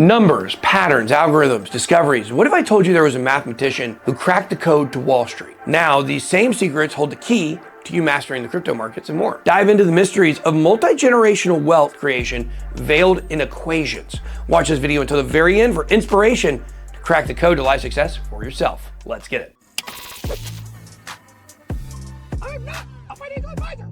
Numbers, patterns, algorithms, discoveries. What if I told you there was a mathematician who cracked the code to Wall Street? Now, these same secrets hold the key to you mastering the crypto markets and more. Dive into the mysteries of multi-generational wealth creation veiled in equations. Watch this video until the very end for inspiration to crack the code to life success for yourself. Let's get it. I'm not a financial advisor.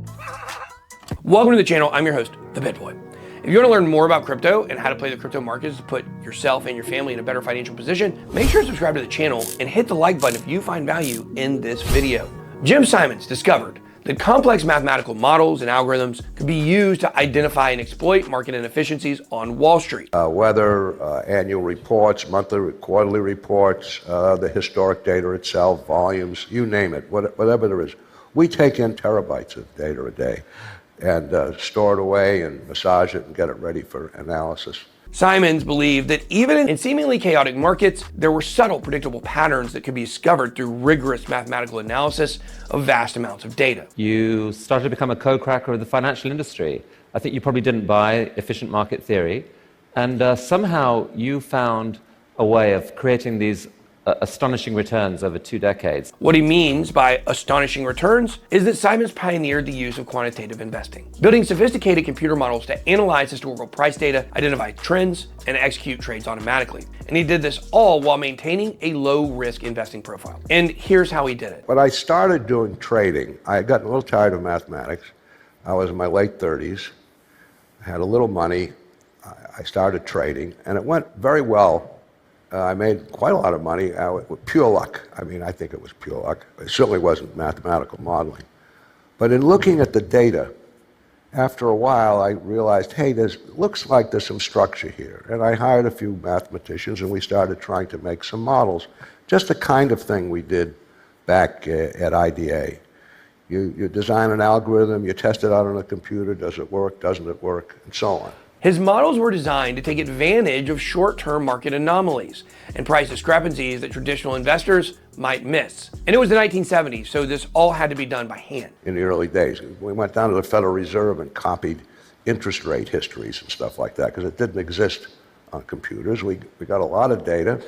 Welcome to the channel. I'm your host, The BitBoy. If you want to learn more about crypto and how to play the crypto markets to put yourself and your family in a better financial position, make sure to subscribe to the channel and hit the like button if you find value in this video. Jim Simons discovered that complex mathematical models and algorithms could be used to identify and exploit market inefficiencies on Wall Street. Whether annual reports, monthly, quarterly reports, the historic data itself, volumes, you name it, whatever there is. We take in terabytes of data a day and store it away and massage it and get it ready for analysis. Simons believed that even in seemingly chaotic markets, there were subtle, predictable patterns that could be discovered through rigorous mathematical analysis of vast amounts of data. You started to become a code-cracker of the financial industry. I think you probably didn't buy efficient market theory, and somehow you found a way of creating these astonishing returns over 2 decades. What he means by astonishing returns is that Simons pioneered the use of quantitative investing, building sophisticated computer models to analyze historical price data, identify trends, and execute trades automatically. And he did this all while maintaining a low-risk investing profile. And here's how he did it. When I started doing trading, I had gotten a little tired of mathematics. I was in my late 30s, I had a little money, I started trading, and it went very well. I made quite a lot of money with pure luck. I mean, I think it was pure luck. It certainly wasn't mathematical modeling. But in looking at the data, after a while, I realized, hey, looks like there's some structure here. And I hired a few mathematicians, and we started trying to make some models. Just the kind of thing we did back at IDA. You design an algorithm, you test it out on a computer, does it work, doesn't it work, and so on. His models were designed to take advantage of short-term market anomalies and price discrepancies that traditional investors might miss. And it was the 1970s, so this all had to be done by hand. In the early days, we went down to the Federal Reserve and copied interest rate histories and stuff like that because it didn't exist on computers. We got a lot of data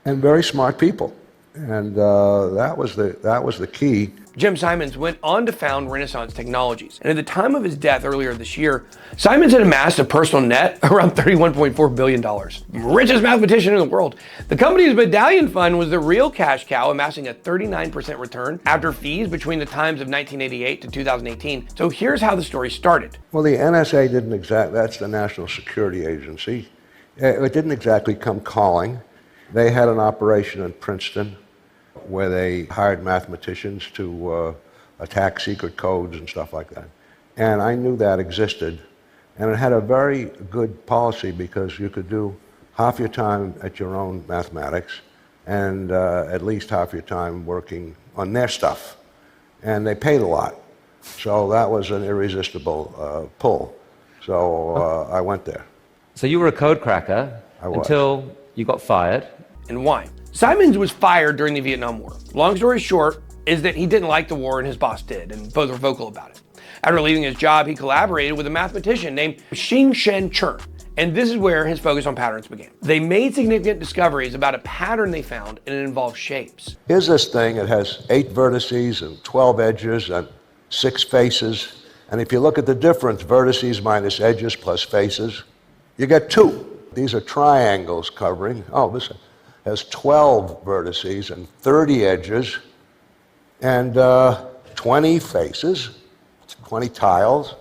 and very smart people. And that was the key. Jim Simons went on to found Renaissance Technologies. And at the time of his death earlier this year, Simons had amassed a personal net around $31.4 billion. Richest mathematician in the world. The company's medallion fund was the real cash cow, amassing a 39% return after fees between the times of 1988 to 2018. So here's how the story started. Well, the NSA didn't exactly, that's the National Security Agency. It didn't exactly come calling. They had an operation in Princeton where they hired mathematicians to attack secret codes and stuff like that. And I knew that existed. And it had a very good policy because you could do half your time at your own mathematics and at least half your time working on their stuff. And they paid a lot. So that was an irresistible pull. So I went there. So you were a code cracker until you got fired. And why? Simons was fired during the Vietnam War. Long story short is that he didn't like the war and his boss did, and both were vocal about it. After leaving his job, he collaborated with a mathematician named Xing Chen, and this is where his focus on patterns began. They made significant discoveries about a pattern they found, and it involved shapes. Here's this thing, it has 8 vertices and 12 edges and 6 faces. And if you look at the difference, vertices minus edges plus faces, you get 2. These are triangles covering, this has 12 vertices and 30 edges and 20 faces, 20 tiles,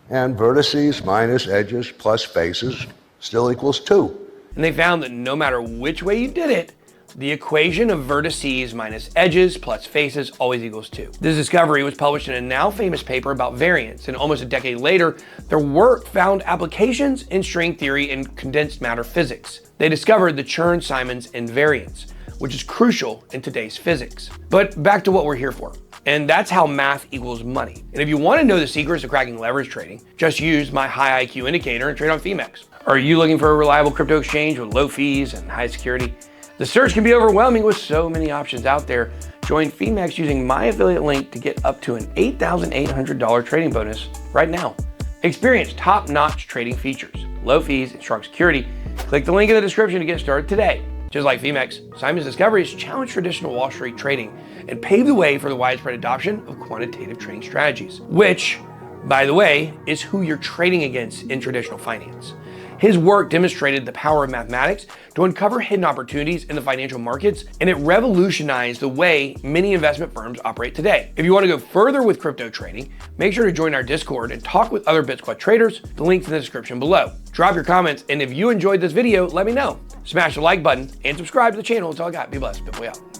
and vertices minus edges plus faces still equals 2. And they found that no matter which way you did it, the equation of vertices minus edges plus faces always equals 2. This discovery was published in a now famous paper about variance, and almost a decade later, their work found applications in string theory and condensed matter physics. They discovered the Chern-Simons invariance, which is crucial in today's physics. But back to what we're here for. And that's how math equals money. And if you want to know the secrets of cracking leverage trading, just use my high IQ indicator and trade on Phemex. Are you looking for a reliable crypto exchange with low fees and high security? The search can be overwhelming with so many options out there. Join Phemex using my affiliate link to get up to an $8,800 trading bonus right now. Experience top-notch trading features, low fees, and strong security Click the link in the description to get started today. Just like Phemex, Simon's discoveries challenge traditional Wall Street trading and pave the way for the widespread adoption of quantitative trading strategies, which, by the way, is who you're trading against in traditional finance. His work demonstrated the power of mathematics to uncover hidden opportunities in the financial markets, and it revolutionized the way many investment firms operate today. If you want to go further with crypto trading, make sure to join our Discord and talk with other BitSquad traders. The link's in the description below. Drop your comments, and if you enjoyed this video, let me know. Smash the like button and subscribe to the channel. That's all I got. Be blessed. BitBoy out.